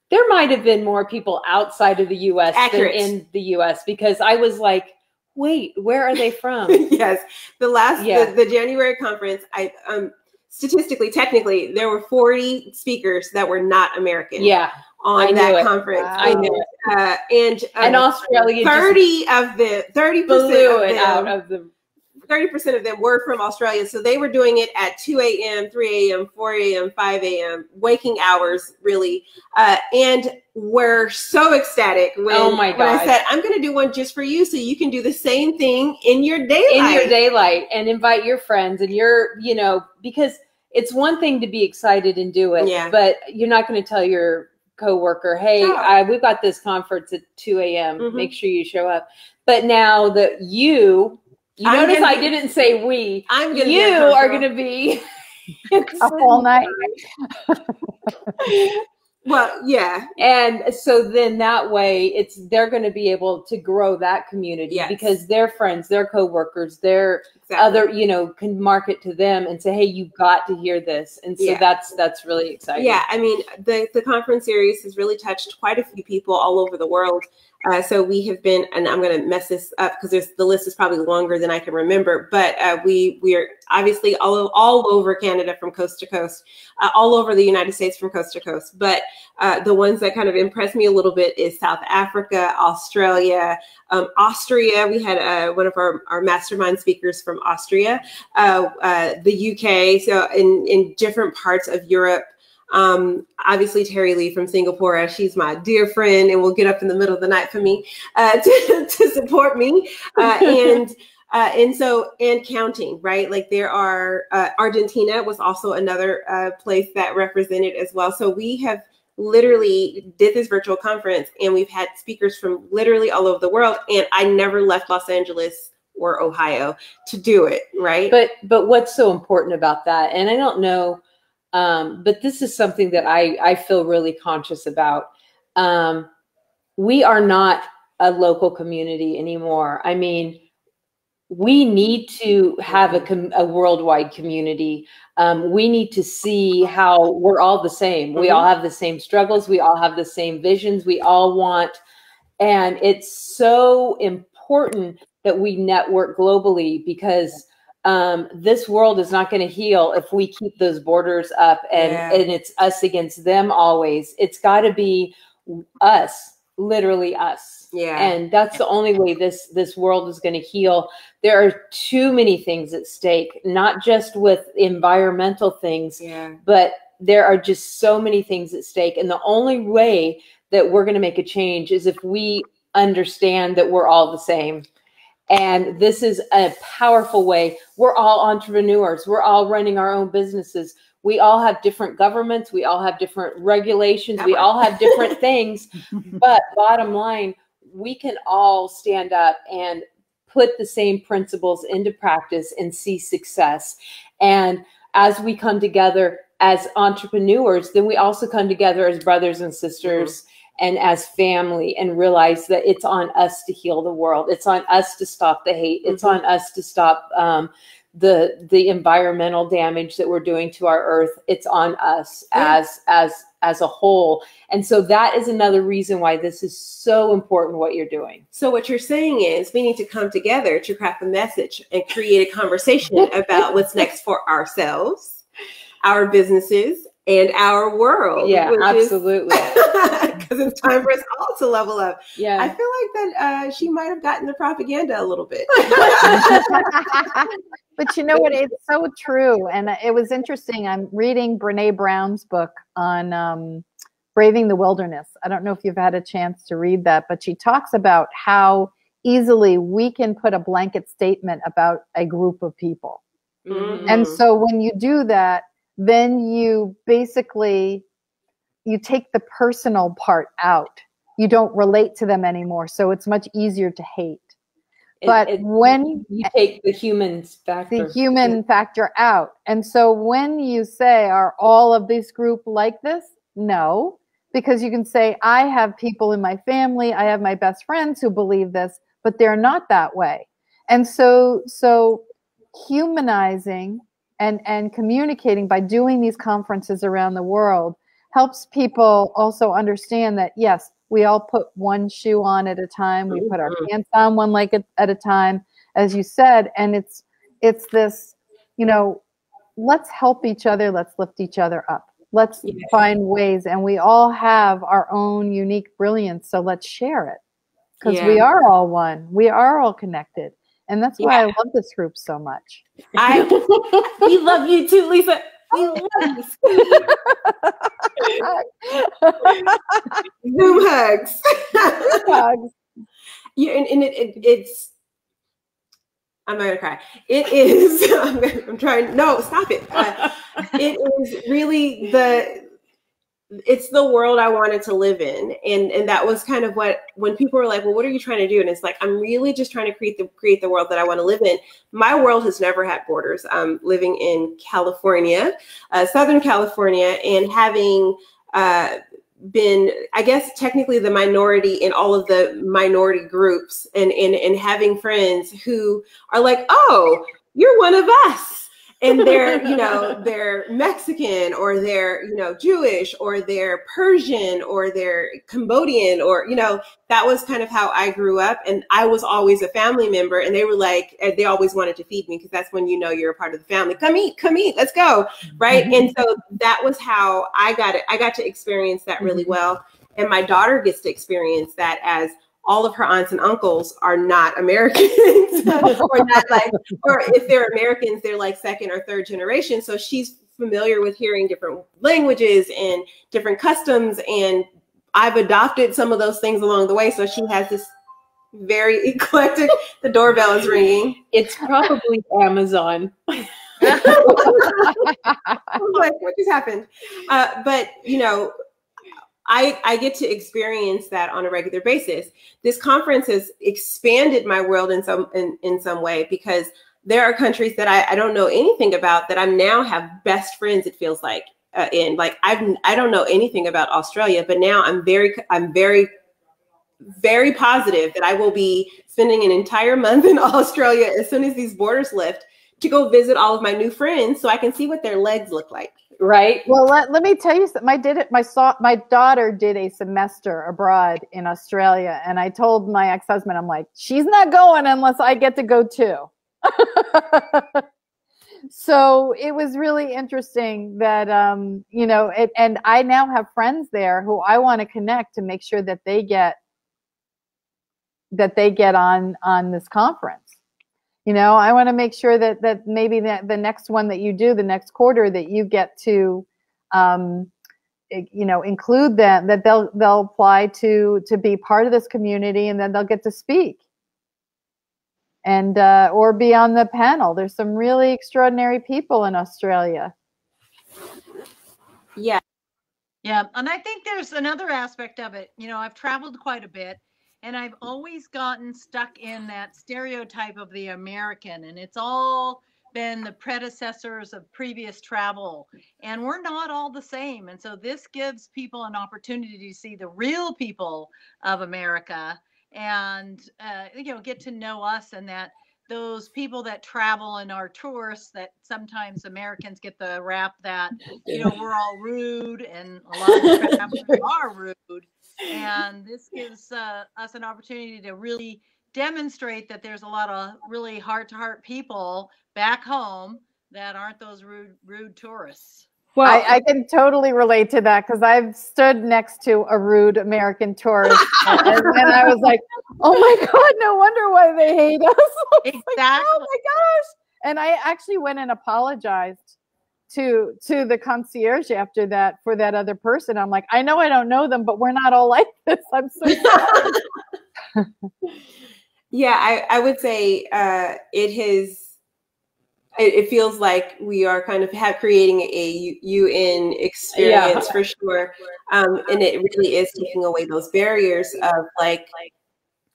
there might have been more people outside of the U.S. than in the U.S. because I was like, wait, where are they from? Yes. The January conference, statistically, technically, there were 40 speakers that were not American. Yeah. On that conference. Wow. I knew it. And Australia 30% of them were from Australia. So they were doing it at 2 a.m., 3 a.m., 4 a.m., 5 a.m., waking hours, really. And we're so ecstatic when I said, I'm going to do one just for you so you can do the same thing in your daylight. And invite your friends and because it's one thing to be excited and do it, but you're not going to tell your coworker, hey, we've got this conference at 2 a.m. Make sure you show up. But now that you notice I didn't say we. You are going to be up all night. Well, yeah. And so then that way they're going to be able to grow that community because their friends, their coworkers, their other, can market to them and say, hey, you've got to hear this. And so that's really exciting. Yeah. I mean, the conference series has really touched quite a few people all over the world. So we have been, and I'm going to mess this up because the list is probably longer than I can remember, but we are obviously all over Canada from coast to coast, all over the United States from coast to coast. But the ones that kind of impressed me a little bit is South Africa, Australia, Austria. We had one of our mastermind speakers from Austria, the UK. So in different parts of Europe. Obviously Terry Lee from Singapore, she's my dear friend and will get up in the middle of the night for me to support me. And counting, right? Like there are, Argentina was also another place that represented as well. So we have literally did this virtual conference and we've had speakers from literally all over the world. And I never left Los Angeles or Ohio to do it, right? But what's so important about that, and I don't know, but this is something that I feel really conscious about. We are not a local community anymore. I mean, we need to have a worldwide community. We need to see how we're all the same. We all have the same struggles. We all have the same visions. We all want, and it's so important that we network globally because this world is not going to heal if we keep those borders up and it's us against them always. It's got to be us, literally us. Yeah. And that's the only way this world is going to heal. There are too many things at stake, not just with environmental things, but there are just so many things at stake. And the only way that we're going to make a change is if we understand that we're all the same. And this is a powerful way. We're all entrepreneurs. We're all running our own businesses. We all have different governments. We all have different regulations. We all have different things. But bottom line, we can all stand up and put the same principles into practice and see success. And as we come together as entrepreneurs, then we also come together as brothers and sisters. And as family, and realize that it's on us to heal the world. It's on us to stop the hate. It's on us to stop the environmental damage that we're doing to our earth. It's on us as a whole. And so that is another reason why this is so important, what you're doing. So what you're saying is we need to come together to craft a message and create a conversation about what's next for ourselves, our businesses, and our world. Yeah, absolutely. Because it's time for us all to level up. Yeah, I feel like that she might have gotten the propaganda a little bit. But you know what? It's so true. And it was interesting. I'm reading Brene Brown's book on Braving the Wilderness. I don't know if you've had a chance to read that, but she talks about how easily we can put a blanket statement about a group of people. Mm-hmm. And so when you do that, then you basically, you take the personal part out. You don't relate to them anymore. So it's much easier to hate. But when you take the human factor out. And so when you say, are all of this group like this? No, because you can say, I have people in my family, I have my best friends who believe this, but they're not that way. And so humanizing and communicating by doing these conferences around the world helps people also understand that, yes, we all put one shoe on at a time. We put our pants on one leg at a time, as you said. And it's this, let's help each other. Let's lift each other up. Let's find ways. And we all have our own unique brilliance. So let's share it because we are all one. We are all connected. And that's why I love this group so much. We love you too, Lisa. We love you. Zoom hugs. Hugs. Yeah, and it's. I'm not gonna cry. It is. I'm trying. No, stop it. It is really it's the world I wanted to live in. And that was kind of when people were like, well, what are you trying to do? And it's like, I'm really just trying to create the world that I want to live in. My world has never had borders. I'm living in California, Southern California, and having been, I guess, technically the minority in all of the minority groups, and having friends who are like, oh, you're one of us. And they're, you know, they're Mexican, or they're, you know, Jewish, or they're Persian, or they're Cambodian, or, you know, that was kind of how I grew up. And I was always a family member, and they were like, they always wanted to feed me, because that's when, you know, you're a part of the family. Come eat, let's go. Right. Mm-hmm. And so that was how I got it. I got to experience that really well. And my daughter gets to experience that, as all of her aunts and uncles are not Americans, or not like, or if they're Americans, they're like second or third generation. So she's familiar with hearing different languages and different customs. And I've adopted some of those things along the way. So she has this very eclectic, the doorbell is ringing. It's probably Amazon. I'm like, what just happened? But, you know, I get to experience that on a regular basis. This conference has expanded my world in some way, because there are countries that I don't know anything about that I now have best friends, it feels like, in. Like, I don't know anything about Australia, but now I'm very, very positive that I will be spending an entire month in Australia as soon as these borders lift, to go visit all of my new friends so I can see what their legs look like. Right. Well, let me tell you something. My daughter did a semester abroad in Australia, and I told my ex-husband, I'm like, she's not going unless I get to go too. So it was really interesting that, you know, and I now have friends there who I want to connect to make sure that they get on this conference. You know, I want to make sure that maybe the next one that you do, the next quarter, that you get to, you know, include them, that they'll apply to be part of this community, and then they'll get to speak and or be on the panel. There's some really extraordinary people in Australia. Yeah. Yeah. And I think there's another aspect of it. You know, I've traveled quite a bit, and I've always gotten stuck in that stereotype of the American, and it's all been the predecessors of previous travel, and we're not all the same. And so this gives people an opportunity to see the real people of America, and you know, get to know us, and that those people that travel and are tourists, that sometimes Americans get the rap that, you know, we're all rude, and a lot of the travelers are rude. And this gives us an opportunity to really demonstrate that there's a lot of really heart-to-heart people back home that aren't those rude tourists. Well, I can totally relate to that, because I've stood next to a rude American tourist, and I was like, oh my God, no wonder why they hate us. Exactly. Like, oh my gosh. And I actually went and apologized to the concierge after that, for that other person. I'm like, I know I don't know them, but we're not all like this. I'm so sorry. Yeah, I would say it feels like we are kind of creating a UN experience, for sure. And it really is taking away those barriers of like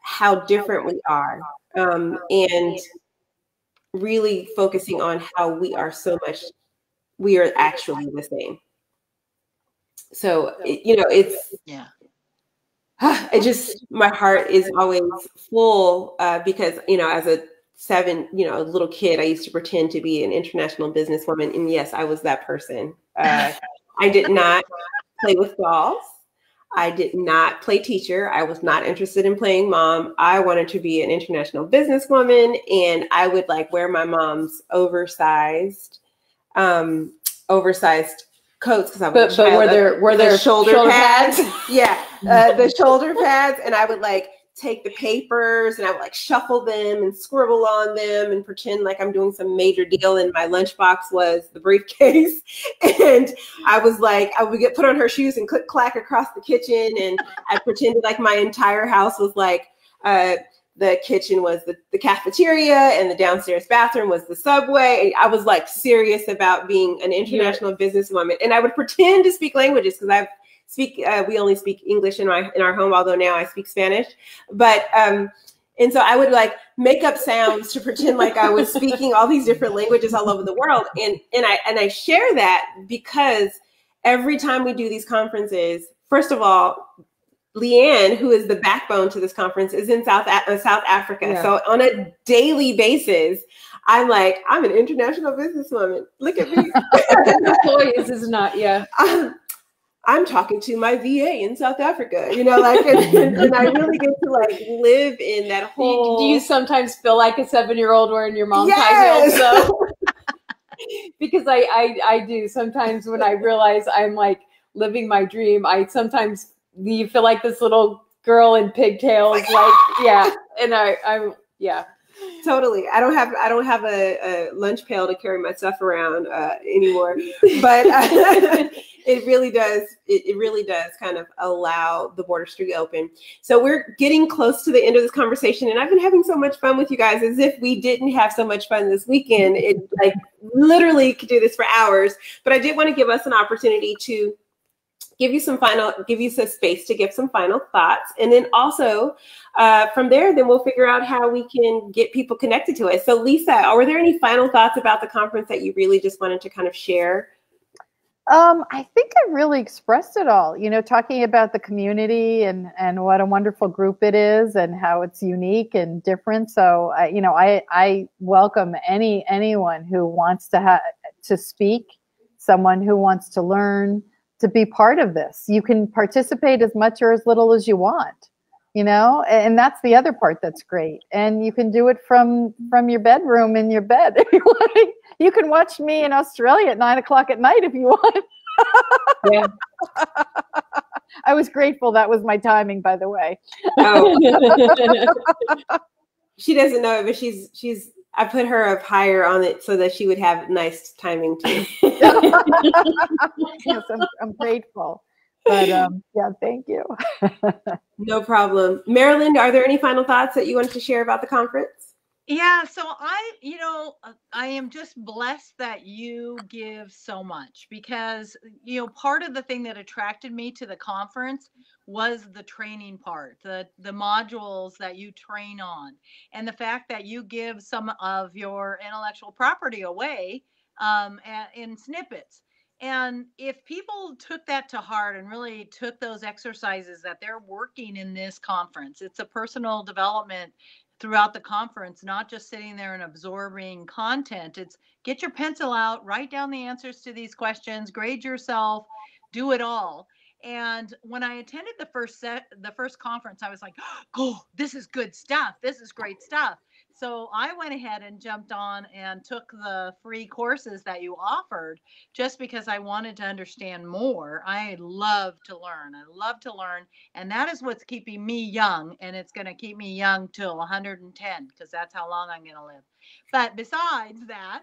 how different we are, and really focusing on how we are we are actually the same. So, you know, it's, it just, my heart is always full, because, you know, as a little kid, I used to pretend to be an international businesswoman. And yes, I was that person. I did not play with dolls. I did not play teacher. I was not interested in playing mom. I wanted to be an international businesswoman, and I would like wear my mom's oversized coats, because I was were there shoulder pads? Yeah, the shoulder pads, and I would like take the papers and I would like shuffle them and scribble on them and pretend like I'm doing some major deal. And my lunchbox was the briefcase. And I was like, I would get put on her shoes and click clack across the kitchen. And I pretended like my entire house was like, the kitchen was the cafeteria, and the downstairs bathroom was the subway. I was like serious about being an international businesswoman. And I would pretend to speak languages, because we only speak English in our home, although now I speak Spanish. But and so I would like make up sounds to pretend like I was speaking all these different languages all over the world. And I share that because every time we do these conferences, first of all, Leanne, who is the backbone to this conference, is in South Africa. Yeah. So on a daily basis, I'm like, I'm an international businesswoman. Look at me. Employees is not, yeah. I'm talking to my VA in South Africa, you know, like, and I really get to like live in that whole. Do you sometimes feel like a 7-year-old wearing your mom's Yes. high heels though? Because I do sometimes when I realize I'm like living my dream, you feel like this little girl in pigtails, like, yeah. And I'm yeah. Totally. I don't have a lunch pail to carry my stuff around anymore, but it really does kind of allow the borders to be open. So we're getting close to the end of this conversation, and I've been having so much fun with you guys, as if we didn't have so much fun this weekend. It like literally could do this for hours, but I did want to give us an opportunity to give you some space to give some final thoughts. And then also from there, then we'll figure out how we can get people connected to it. So Lisa, were there any final thoughts about the conference that you really just wanted to kind of share? I think I really expressed it all, you know, talking about the community and what a wonderful group it is and how it's unique and different. So, I welcome anyone who wants to speak, someone who wants to learn, to be part of this. You can participate as much or as little as you want, you know, and that's the other part that's great. And you can do it from your bedroom in your bed if you want. You can watch me in Australia at 9:00 at night if you want. Yeah. I was grateful that was my timing, by the way. Oh. She doesn't know it, but I put her up higher on it so that she would have nice timing too. Yes, I'm grateful. But yeah, thank you. No problem. Marilyn, are there any final thoughts that you wanted to share about the conference? Yeah, so I am just blessed that you give so much, because, part of the thing that attracted me to the conference was the training part, the modules that you train on, and the fact that you give some of your intellectual property away in snippets. And if people took that to heart and really took those exercises that they're working in this conference, it's a personal development throughout the conference, not just sitting there and absorbing content. It's get your pencil out, write down the answers to these questions, grade yourself, do it all. And when I attended the first conference, I was like, oh, this is good stuff. This is great stuff. So I went ahead and jumped on and took the free courses that you offered, just because I wanted to understand more. I love to learn. And that is what's keeping me young. And it's going to keep me young till 110, because that's how long I'm going to live. But besides that,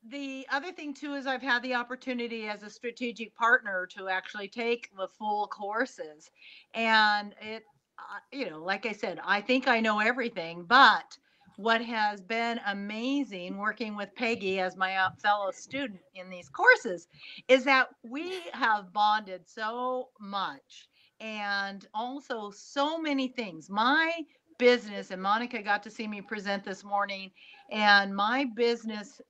the other thing too is I've had the opportunity as a strategic partner to actually take the full courses, and it, like I said, I think I know everything, but what has been amazing working with Peggy as my fellow student in these courses is that we have bonded so much, and also so many things. My business, and Monica got to see me present this morning, and my business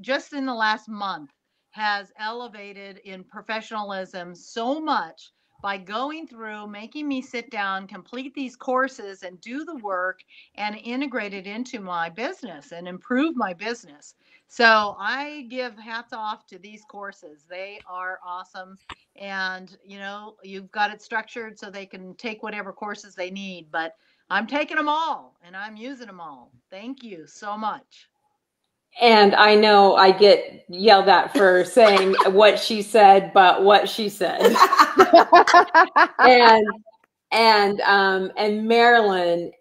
just in the last month has elevated in professionalism so much by going through, making me sit down, complete these courses and do the work and integrate it into my business and improve my business. So I give hats off to these courses. They are awesome. And, you've got it structured so they can take whatever courses they need, but I'm taking them all and I'm using them all. Thank you so much. And I know I get yelled at for saying what she said, but what she said. and Marilyn,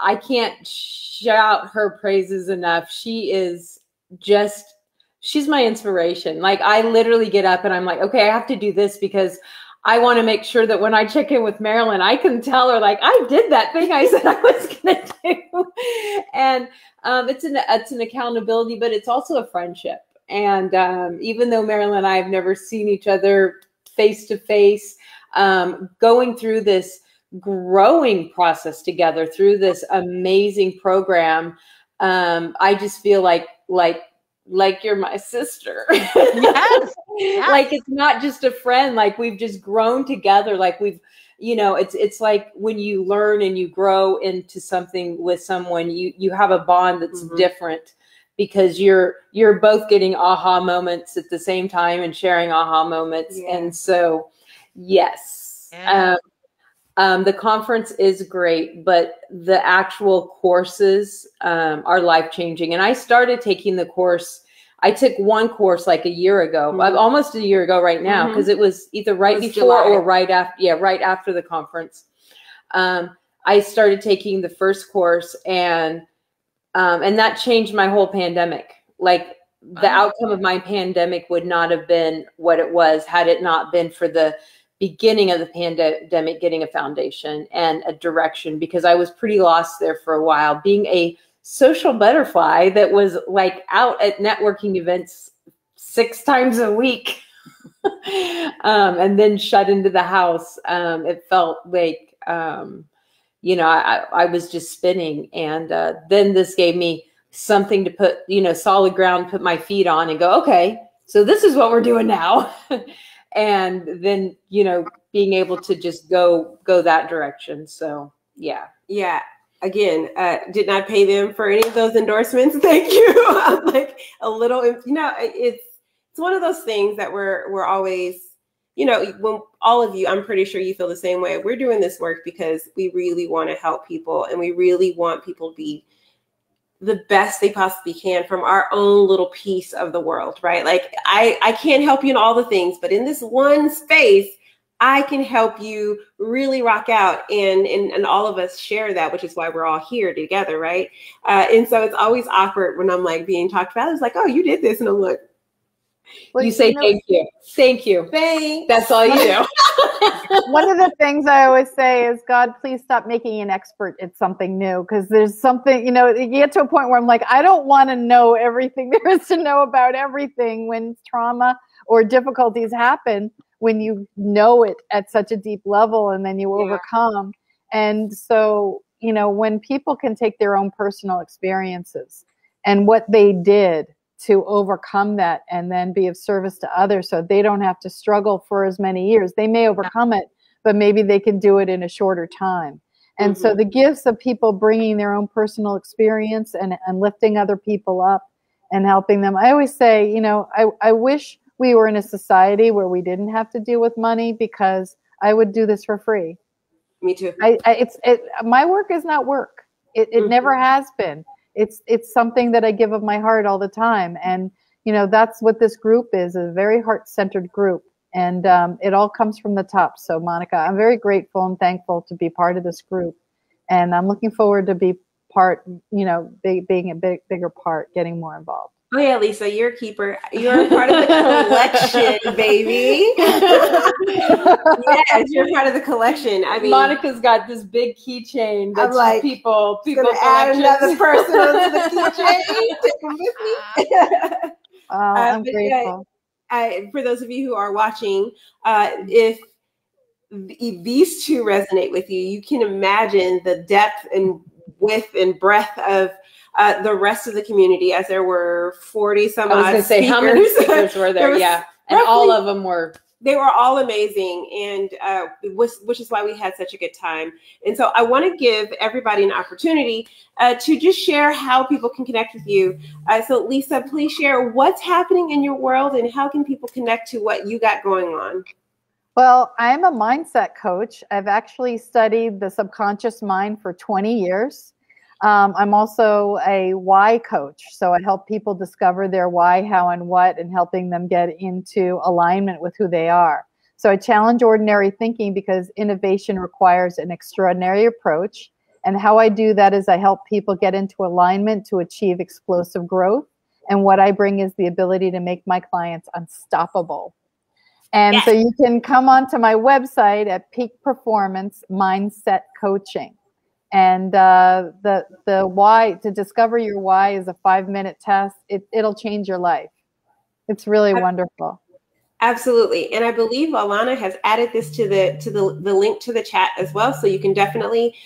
I can't shout her praises enough. She's my inspiration. Like, I literally get up and I'm like, okay, I have to do this because I want to make sure that when I check in with Marilyn, I can tell her, like, I did that thing I said I was going to do. And it's an accountability, but it's also a friendship. And even though Marilyn and I have never seen each other face to face, going through this growing process together through this amazing program, I just feel like like you're my sister. Yes. Yes. Like it's not just a friend, like we've just grown together. Like we've, you know, it's like when you learn and you grow into something with someone, you have a bond that's different, because you're both getting aha moments at the same time and sharing aha moments. Yeah. And so, yes. Yeah. The conference is great, but the actual courses are life-changing. And I started taking the course. I took one course like a year ago, almost a year ago right now, because it was either right before July. or right after. Yeah, right after the conference. I started taking the first course, and that changed my whole pandemic. Like the outcome of my pandemic would not have been what it was had it not been for the beginning of the pandemic, getting a foundation and a direction, because I was pretty lost there for a while, being a social butterfly that was like out at networking events 6 times a week and then shut into the house. It felt like, you know, I was just spinning. And then this gave me something to put, you know, solid ground, put my feet on and go, okay, so this is what we're doing now. And then, you know, being able to just go that direction. So, yeah. Yeah. Again, did not pay them for any of those endorsements. Thank you. I'm like a little, you know, it's one of those things that we're always, you know, when all of you, I'm pretty sure you feel the same way. We're doing this work because we really want to help people, and we really want people to be the best they possibly can from our own little piece of the world, right? Like I can't help you in all the things, but in this one space, I can help you really rock out, and all of us share that, which is why we're all here together, right? And so it's always awkward when I'm like being talked about. It's like, oh, you did this, and I'm like, well, you say thank you, thanks. That's all you do. One of the things I always say is, God, please stop making an expert at something new, because there's something, you know, you get to a point where I'm like, I don't want to know everything there is to know about everything when trauma or difficulties happen. When you know it at such a deep level and then you overcome. And so, you know, when people can take their own personal experiences and what they did to overcome that and then be of service to others, so they don't have to struggle for as many years. They may overcome it, but maybe they can do it in a shorter time. And so the gifts of people bringing their own personal experience and lifting other people up and helping them. I always say, you know, I wish we were in a society where we didn't have to deal with money, because I would do this for free. Me too. My work is not work. It never has been. It's something that I give of my heart all the time. And, you know, that's what this group is, a very heart-centered group. And it all comes from the top. So, Monica, I'm very grateful and thankful to be part of this group. And I'm looking forward to be part, you know, being a bigger part, getting more involved. Oh yeah, Lisa, you're a keeper. You're a part of the collection, baby. Yes, you're part of the collection. I mean, Monica's got this big keychain that's like, people add another person to the keychain. Take them with me. I'm grateful. For those of you who are watching, if these two resonate with you, you can imagine the depth and width and breadth of the rest of the community, as there were 40 some odd. I was going to say, how many speakers were there? Yeah. And all of them were. They were all amazing, and which is why we had such a good time. And so I want to give everybody an opportunity to just share how people can connect with you. So Lisa, please share what's happening in your world and how can people connect to what you got going on? Well, I'm a mindset coach. I've actually studied the subconscious mind for 20 years. I'm also a why coach. So I help people discover their why, how, and what, and helping them get into alignment with who they are. So I challenge ordinary thinking because innovation requires an extraordinary approach. And how I do that is I help people get into alignment to achieve explosive growth. And what I bring is the ability to make my clients unstoppable. And so you can come onto my website at Peak Performance Mindset Coaching. And the why, to discover your why, is a 5-minute test. It'll change your life. It's really wonderful. Absolutely. And I believe Alana has added this to the link to the chat as well. So you can definitely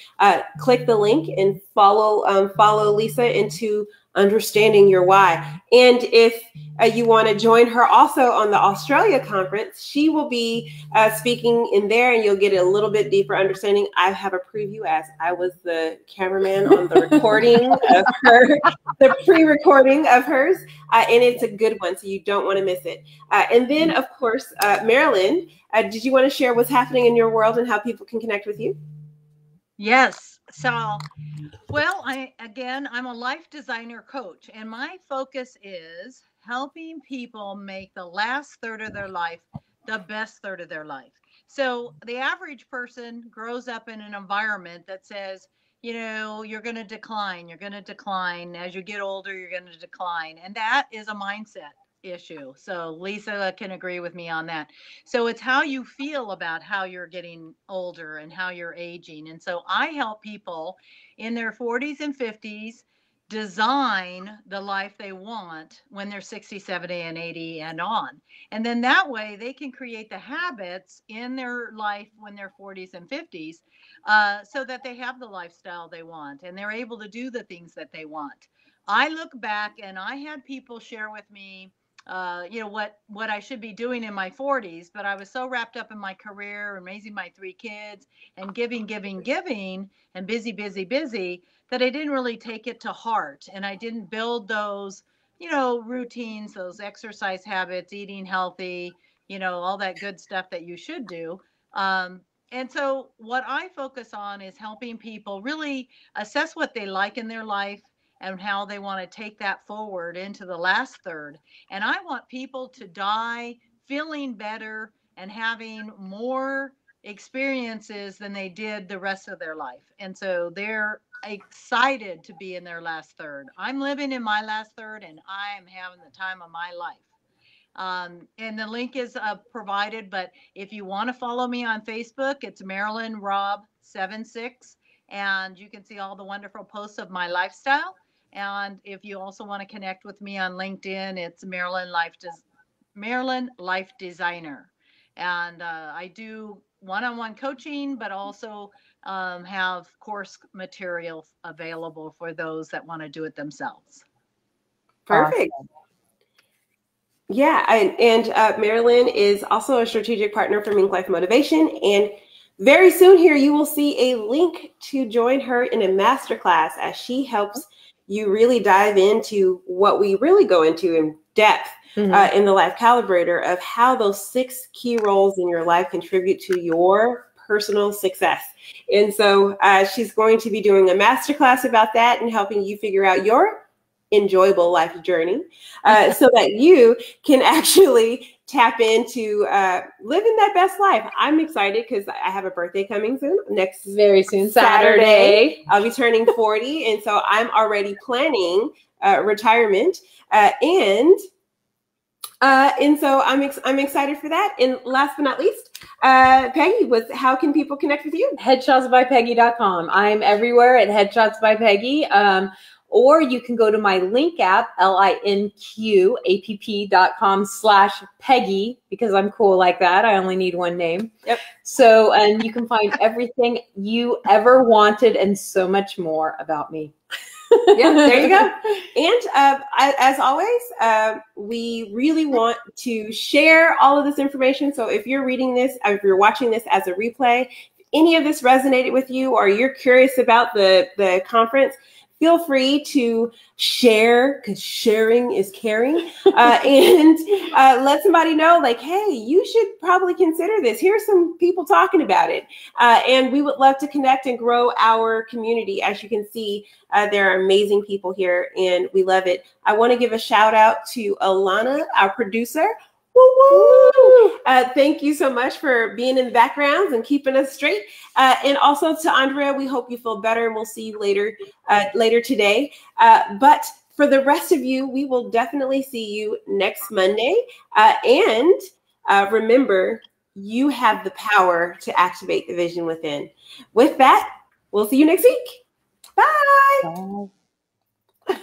click the link and follow Lisa into understanding your why. And if you want to join her also on the Australia conference, she will be speaking in there, and you'll get a little bit deeper understanding. I have a preview, as I was the cameraman on the recording of her, the pre-recording of hers, and it's a good one, so you don't want to miss it. And then, of course, Marilyn, did you want to share what's happening in your world and how people can connect with you? Yes. So, well, I'm a life designer coach, and my focus is helping people make the last third of their life the best third of their life. So the average person grows up in an environment that says, you know, you're going to decline. You're going to decline. As you get older, you're going to decline. And that is a mindset issue. So Lisa can agree with me on that. So it's how you feel about how you're getting older and how you're aging. And so I help people in their 40s and 50s design the life they want when they're 60, 70, and 80 and on. And then that way they can create the habits in their life when they're 40s and 50s, so that they have the lifestyle they want and they're able to do the things that they want. I look back and I had people share with me, you know, what I should be doing in my 40s, but I was so wrapped up in my career and raising my 3 kids and giving and busy that I didn't really take it to heart. And I didn't build those, you know, routines, those exercise habits, eating healthy, you know, all that good stuff that you should do. And so what I focus on is helping people really assess what they like in their life and how they want to take that forward into the last third. And I want people to die feeling better and having more experiences than they did the rest of their life. And so they're excited to be in their last third. I'm living in my last third, and I'm having the time of my life. And the link is provided, but if you want to follow me on Facebook, it's Marilyn Robb 76, and you can see all the wonderful posts of my lifestyle. And if you also want to connect with me on LinkedIn, it's Marilyn Life Designer. And I do one-on-one coaching, but also have course material available for those that want to do it themselves. Perfect. Awesome. Yeah, and Marilyn is also a strategic partner for MinkLife Motivation, and very soon here you will see a link to join her in a masterclass as she helps you really dive into what we really go into in depth in the Life Calibrator of how those 6 key roles in your life contribute to your personal success. And so she's going to be doing a masterclass about that and helping you figure out your enjoyable life journey so that you can actually tap into living that best life. I'm excited because I have a birthday coming soon, very soon, Saturday. I'll be turning 40. And so I'm already planning retirement. And so I'm excited for that. And last but not least, Peggy, how can people connect with you? Headshotsbypeggy.com. I'm everywhere at Headshots by Peggy. Or you can go to my link app, linkapp.com/Peggy, because I'm cool like that. I only need one name. Yep. So, and you can find everything you ever wanted and so much more about me. Yeah, there you go. And as always, we really want to share all of this information. So if you're reading this, if you're watching this as a replay, if any of this resonated with you or you're curious about the conference, feel free to share, because sharing is caring, and let somebody know, like, hey, you should probably consider this. Here's some people talking about it. And we would love to connect and grow our community. As you can see, there are amazing people here, and we love it. I want to give a shout out to Alana, our producer. Woo-woo! Thank you so much for being in the backgrounds and keeping us straight. And also to Andrea, we hope you feel better, and we'll see you later today. But for the rest of you, we will definitely see you next Monday. And remember, you have the power to activate the vision within. With that, we'll see you next week. Bye. Bye.